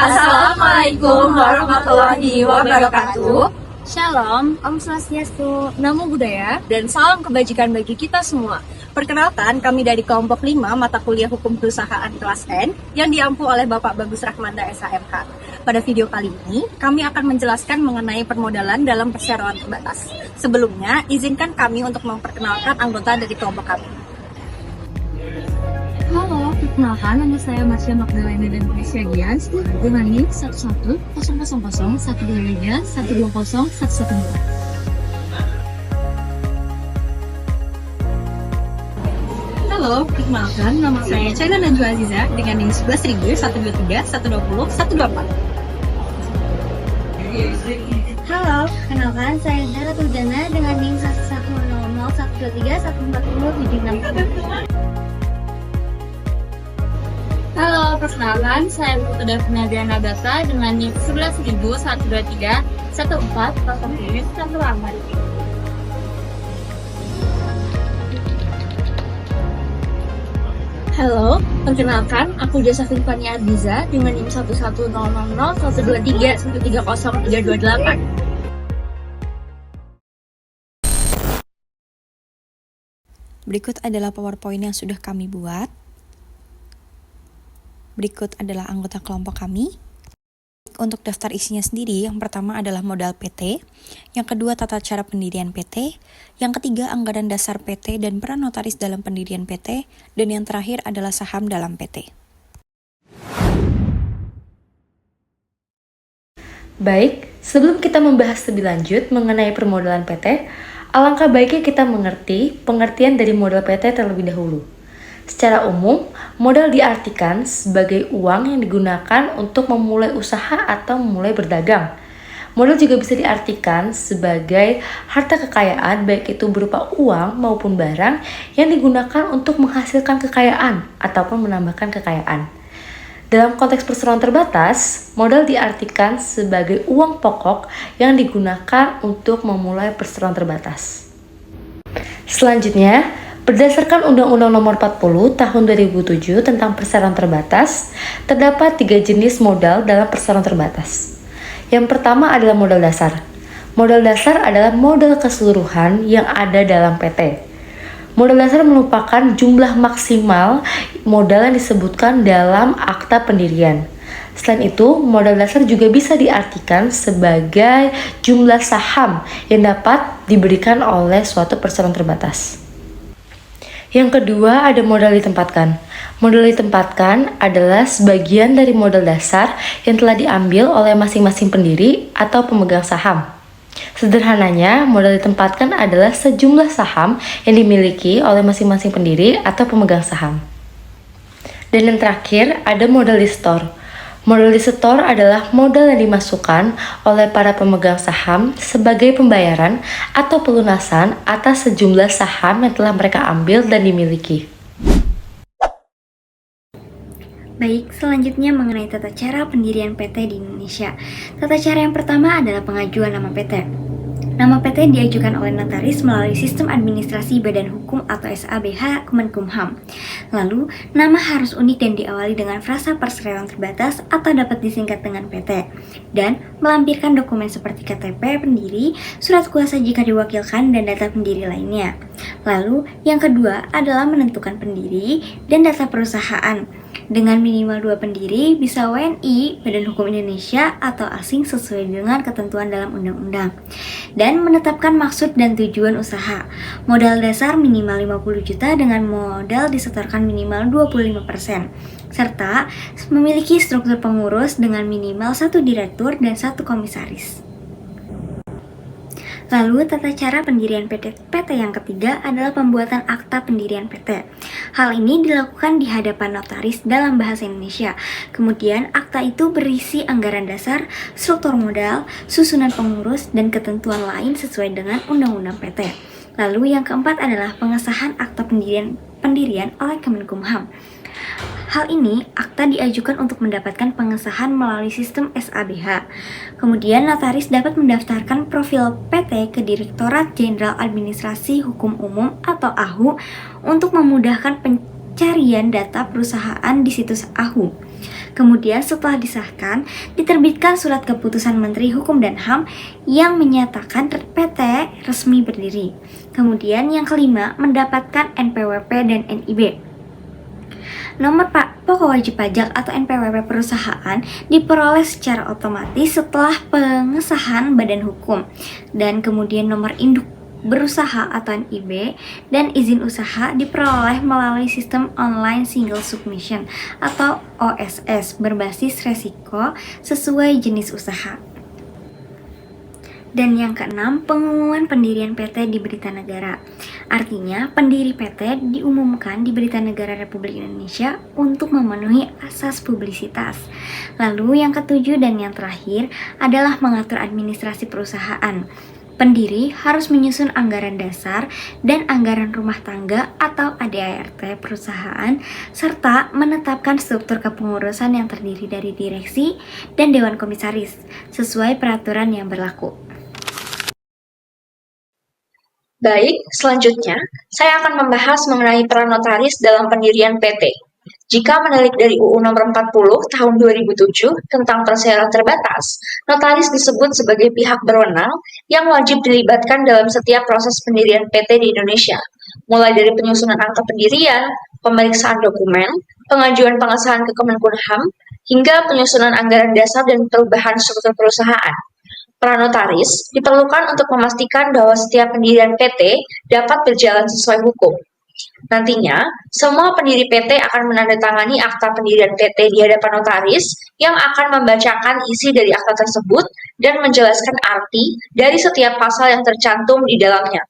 Assalamualaikum warahmatullahi wabarakatuh. Shalom, Om Swastiastu, Namo Buddhaya, dan salam kebajikan bagi kita semua. Perkenalkan, kami dari kelompok 5 mata kuliah Hukum Perusahaan kelas N yang diampu oleh Bapak Bagus Rahmanda SHMH. Pada video kali ini, kami akan menjelaskan mengenai permodalan dalam perseroan terbatas. Sebelumnya, izinkan kami untuk memperkenalkan anggota dari kelompok kami. Halo, perkenalkan nama saya Marsha Magdalena dan Felicia Gians dengan NIM 11000123120120. Halo, perkenalkan nama saya China Najwa Aziza dengan NIM 11000123120 Halo, kenalkan saya Zara Turdana dengan NIM 1100123140760. Halo, perkenalkan saya Putu Davina Diana Data dengan NIM 1100123140718. Halo, perkenalkan aku Josephine Fani Ardiza dengan NIM 1100012313038. Berikut adalah PowerPoint yang sudah kami buat. Berikut adalah anggota kelompok kami. Untuk daftar isinya sendiri, yang pertama adalah modal PT, yang kedua tata cara pendirian PT, yang ketiga anggaran dasar PT dan peran notaris dalam pendirian PT, dan yang terakhir adalah saham dalam PT. Baik, sebelum kita membahas lebih lanjut mengenai permodalan PT, alangkah baiknya kita mengerti pengertian dari modal PT terlebih dahulu. Secara umum, modal diartikan sebagai uang yang digunakan untuk memulai usaha atau memulai berdagang. Modal juga bisa diartikan sebagai harta kekayaan, baik itu berupa uang maupun barang yang digunakan untuk menghasilkan kekayaan ataupun menambahkan kekayaan. Dalam konteks perseroan terbatas, modal diartikan sebagai uang pokok yang digunakan untuk memulai perseroan terbatas. Selanjutnya, berdasarkan Undang-Undang Nomor 40 Tahun 2007 tentang perseroan terbatas, terdapat 3 jenis modal dalam perseroan terbatas. Yang pertama adalah modal dasar. Modal dasar adalah modal keseluruhan yang ada dalam PT. Modal dasar merupakan jumlah maksimal modal yang disebutkan dalam akta pendirian. Selain itu, modal dasar juga bisa diartikan sebagai jumlah saham yang dapat diberikan oleh suatu perseroan terbatas. Yang kedua ada modal ditempatkan. Modal ditempatkan adalah sebagian dari modal dasar yang telah diambil oleh masing-masing pendiri atau pemegang saham. Sederhananya, modal ditempatkan adalah sejumlah saham yang dimiliki oleh masing-masing pendiri atau pemegang saham. Dan yang terakhir ada modal di-store. Modal di-store adalah modal yang dimasukkan oleh para pemegang saham sebagai pembayaran atau pelunasan atas sejumlah saham yang telah mereka ambil dan dimiliki. Baik, selanjutnya mengenai tata cara pendirian PT di Indonesia. Tata cara yang pertama adalah pengajuan nama PT. Nama PT diajukan oleh notaris melalui Sistem Administrasi Badan Hukum atau SABH Kemenkumham. Lalu, nama harus unik dan diawali dengan frasa perseroan terbatas atau dapat disingkat dengan PT. Dan melampirkan dokumen seperti KTP pendiri, surat kuasa jika diwakilkan, dan data pendiri lainnya. Lalu, yang kedua adalah menentukan pendiri dan data perusahaan. Dengan minimal 2 pendiri, bisa WNI, Badan Hukum Indonesia, atau asing sesuai dengan ketentuan dalam undang-undang. Dan menetapkan maksud dan tujuan usaha. Modal dasar minimal 50 juta dengan modal disetorkan minimal 25%. Serta memiliki struktur pengurus dengan minimal 1 direktur dan 1 komisaris. Lalu, tata cara pendirian PT yang ketiga adalah pembuatan akta pendirian PT. Hal ini dilakukan di hadapan notaris dalam bahasa Indonesia. Kemudian, akta itu berisi anggaran dasar, struktur modal, susunan pengurus, dan ketentuan lain sesuai dengan Undang-Undang PT. Lalu, yang keempat adalah pengesahan akta pendirian oleh Kemenkumham. Hal ini, akta diajukan untuk mendapatkan pengesahan melalui sistem SABH. Kemudian, notaris dapat mendaftarkan profil PT ke Direktorat Jenderal Administrasi Hukum Umum atau AHU untuk memudahkan pencarian data perusahaan di situs AHU. Kemudian setelah disahkan, diterbitkan surat keputusan Menteri Hukum dan HAM yang menyatakan PT resmi berdiri. Kemudian yang kelima, mendapatkan NPWP dan NIB. Nomor pokok wajib pajak atau NPWP perusahaan diperoleh secara otomatis setelah pengesahan badan hukum, dan kemudian nomor induk berusaha atau NIB dan izin usaha diperoleh melalui sistem online single submission atau OSS berbasis resiko sesuai jenis usaha. Dan yang keenam, pengumuman pendirian PT di Berita Negara. Artinya, pendiri PT diumumkan di Berita Negara Republik Indonesia untuk memenuhi asas publisitas. Lalu yang ketujuh dan yang terakhir adalah mengatur administrasi perusahaan. Pendiri harus menyusun anggaran dasar dan anggaran rumah tangga atau ADART perusahaan, serta menetapkan struktur kepengurusan yang terdiri dari direksi dan dewan komisaris, sesuai peraturan yang berlaku. Baik, selanjutnya saya akan membahas mengenai peran notaris dalam pendirian PT. Jika menilik dari UU Nomor 40 Tahun 2007 tentang perseroan terbatas, notaris disebut sebagai pihak berwenang yang wajib dilibatkan dalam setiap proses pendirian PT di Indonesia, mulai dari penyusunan akta pendirian, pemeriksaan dokumen, pengajuan pengesahan ke Kemenkumham, hingga penyusunan anggaran dasar dan perubahan struktur perusahaan. Peran notaris diperlukan untuk memastikan bahwa setiap pendirian PT dapat berjalan sesuai hukum. Nantinya, semua pendiri PT akan menandatangani akta pendirian PT di hadapan notaris yang akan membacakan isi dari akta tersebut dan menjelaskan arti dari setiap pasal yang tercantum di dalamnya.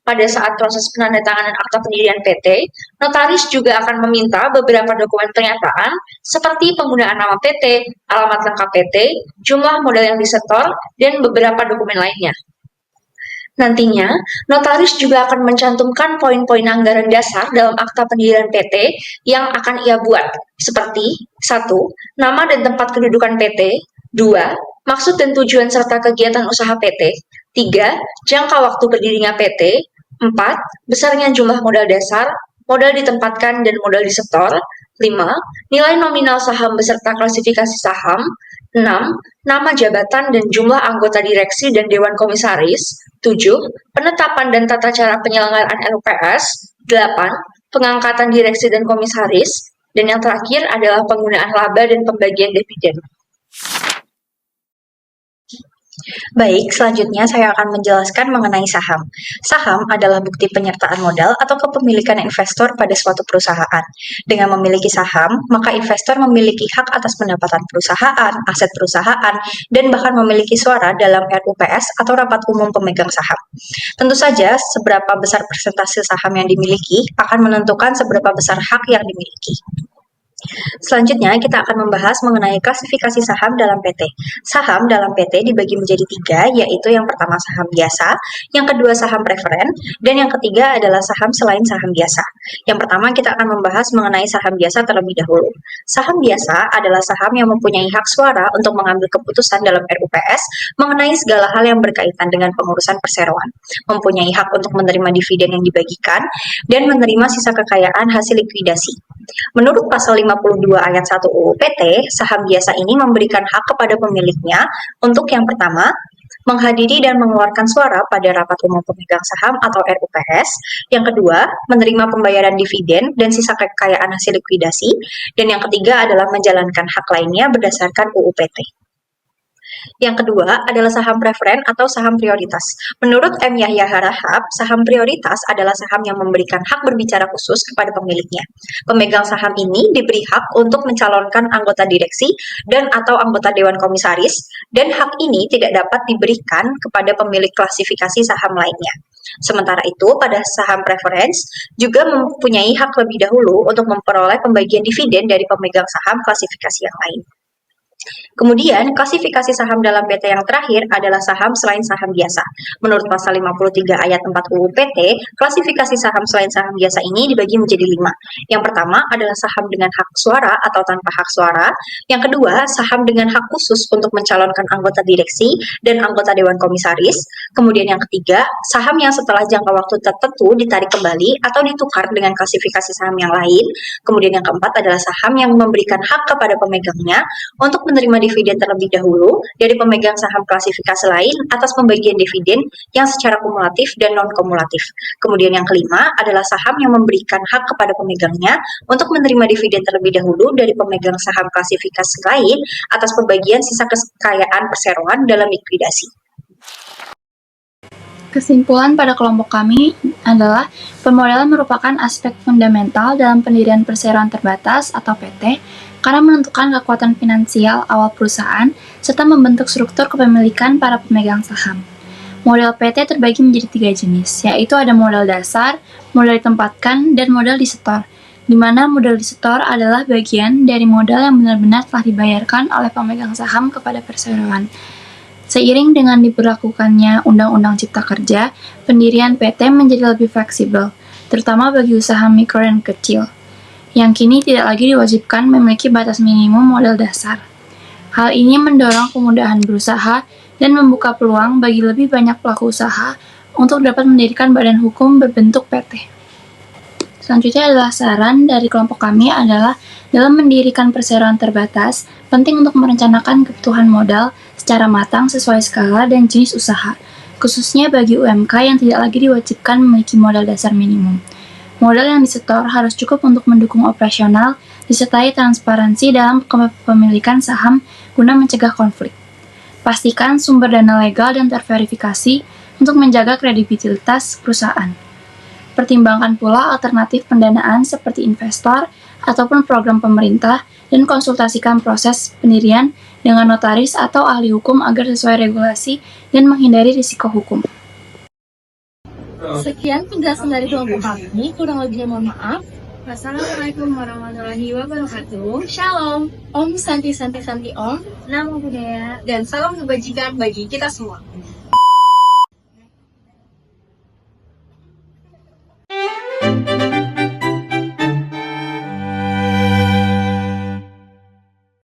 Pada saat proses penandatanganan akta pendirian PT, notaris juga akan meminta beberapa dokumen pernyataan seperti penggunaan nama PT, alamat lengkap PT, jumlah modal yang disetor, dan beberapa dokumen lainnya. Nantinya, notaris juga akan mencantumkan poin-poin anggaran dasar dalam akta pendirian PT yang akan ia buat, seperti 1. Nama dan tempat kedudukan PT, 2. Maksud dan tujuan serta kegiatan usaha PT, 3. Jangka waktu berdirinya PT, 4. Besarnya jumlah modal dasar, modal ditempatkan dan modal disetor, 5. Nilai nominal saham beserta klasifikasi saham, 6. Nama jabatan dan jumlah anggota direksi dan dewan komisaris, 7. Penetapan dan tata cara penyelenggaraan RUPS, 8. Pengangkatan direksi dan komisaris, dan yang terakhir adalah penggunaan laba dan pembagian dividen. Baik, selanjutnya saya akan menjelaskan mengenai saham. Saham adalah bukti penyertaan modal atau kepemilikan investor pada suatu perusahaan. Dengan memiliki saham, maka investor memiliki hak atas pendapatan perusahaan, aset perusahaan, dan bahkan memiliki suara dalam RUPS atau rapat umum pemegang saham. Tentu saja, seberapa besar persentase saham yang dimiliki akan menentukan seberapa besar hak yang dimiliki. Selanjutnya, kita akan membahas mengenai klasifikasi saham dalam PT. Saham dalam PT dibagi menjadi 3, yaitu yang pertama saham biasa, yang kedua saham preferen, dan yang ketiga adalah saham selain saham biasa. Yang pertama, kita akan membahas mengenai saham biasa terlebih dahulu. Saham biasa adalah saham yang mempunyai hak suara untuk mengambil keputusan dalam RUPS mengenai segala hal yang berkaitan dengan pengurusan perseroan, mempunyai hak untuk menerima dividen yang dibagikan, dan menerima sisa kekayaan hasil likuidasi. Menurut pasal 52 ayat 1 UU PT, saham biasa ini memberikan hak kepada pemiliknya untuk yang pertama, menghadiri dan mengeluarkan suara pada rapat umum pemegang saham atau RUPS, yang kedua, menerima pembayaran dividen dan sisa kekayaan hasil likuidasi, dan yang ketiga adalah menjalankan hak lainnya berdasarkan UU PT. Yang kedua adalah saham preferen atau saham prioritas. Menurut M. Yahya Harahap, saham prioritas adalah saham yang memberikan hak berbicara khusus kepada pemiliknya. Pemegang saham ini diberi hak untuk mencalonkan anggota direksi dan atau anggota dewan komisaris, dan hak ini tidak dapat diberikan kepada pemilik klasifikasi saham lainnya. Sementara itu, pada saham preference juga mempunyai hak lebih dahulu untuk memperoleh pembagian dividen dari pemegang saham klasifikasi yang lain. Kemudian, klasifikasi saham dalam PT yang terakhir adalah saham selain saham biasa. Menurut pasal 53 ayat 4 UU PT, klasifikasi saham selain saham biasa ini dibagi menjadi 5. Yang pertama adalah saham dengan hak suara atau tanpa hak suara. Yang kedua, saham dengan hak khusus untuk mencalonkan anggota direksi dan anggota dewan komisaris. Kemudian yang ketiga, saham yang setelah jangka waktu tertentu ditarik kembali atau ditukar dengan klasifikasi saham yang lain. Kemudian yang keempat adalah saham yang memberikan hak kepada pemegangnya untuk menerima dividen terlebih dahulu dari pemegang saham klasifikasi lain atas pembagian dividen yang secara kumulatif dan non-kumulatif. Kemudian yang kelima adalah saham yang memberikan hak kepada pemegangnya untuk menerima dividen terlebih dahulu dari pemegang saham klasifikasi lain atas pembagian sisa kekayaan perseroan dalam likuidasi. Kesimpulan pada kelompok kami adalah pemodelan merupakan aspek fundamental dalam pendirian perseroan terbatas atau PT karena menentukan kekuatan finansial awal perusahaan serta membentuk struktur kepemilikan para pemegang saham. Model PT terbagi menjadi 3 jenis, yaitu ada modal dasar, modal ditempatkan, dan modal disetor, di mana modal disetor adalah bagian dari modal yang benar-benar telah dibayarkan oleh pemegang saham kepada perseroan. Seiring dengan diberlakukannya Undang-Undang Cipta Kerja, pendirian PT menjadi lebih fleksibel, terutama bagi usaha mikro dan kecil, yang kini tidak lagi diwajibkan memiliki batas minimum modal dasar. Hal ini mendorong kemudahan berusaha dan membuka peluang bagi lebih banyak pelaku usaha untuk dapat mendirikan badan hukum berbentuk PT. Selanjutnya adalah saran dari kelompok kami adalah dalam mendirikan perseroan terbatas, penting untuk merencanakan kebutuhan modal secara matang sesuai skala dan jenis usaha, khususnya bagi UMK yang tidak lagi diwajibkan memiliki modal dasar minimum. Modal yang disetor harus cukup untuk mendukung operasional, disertai transparansi dalam kepemilikan saham guna mencegah konflik. Pastikan sumber dana legal dan terverifikasi untuk menjaga kredibilitas perusahaan. Pertimbangkan pula alternatif pendanaan seperti investor ataupun program pemerintah dan konsultasikan proses pendirian dengan notaris atau ahli hukum agar sesuai regulasi dan menghindari risiko hukum. Sekian penjelasan dari kelompok kami, kurang lebihnya mohon maaf. Wassalamualaikum warahmatullahi wabarakatuh. Shalom, Om Santi Santi Santi Om, Namo Buddhaya, dan salam kebajikan bagi kita semua.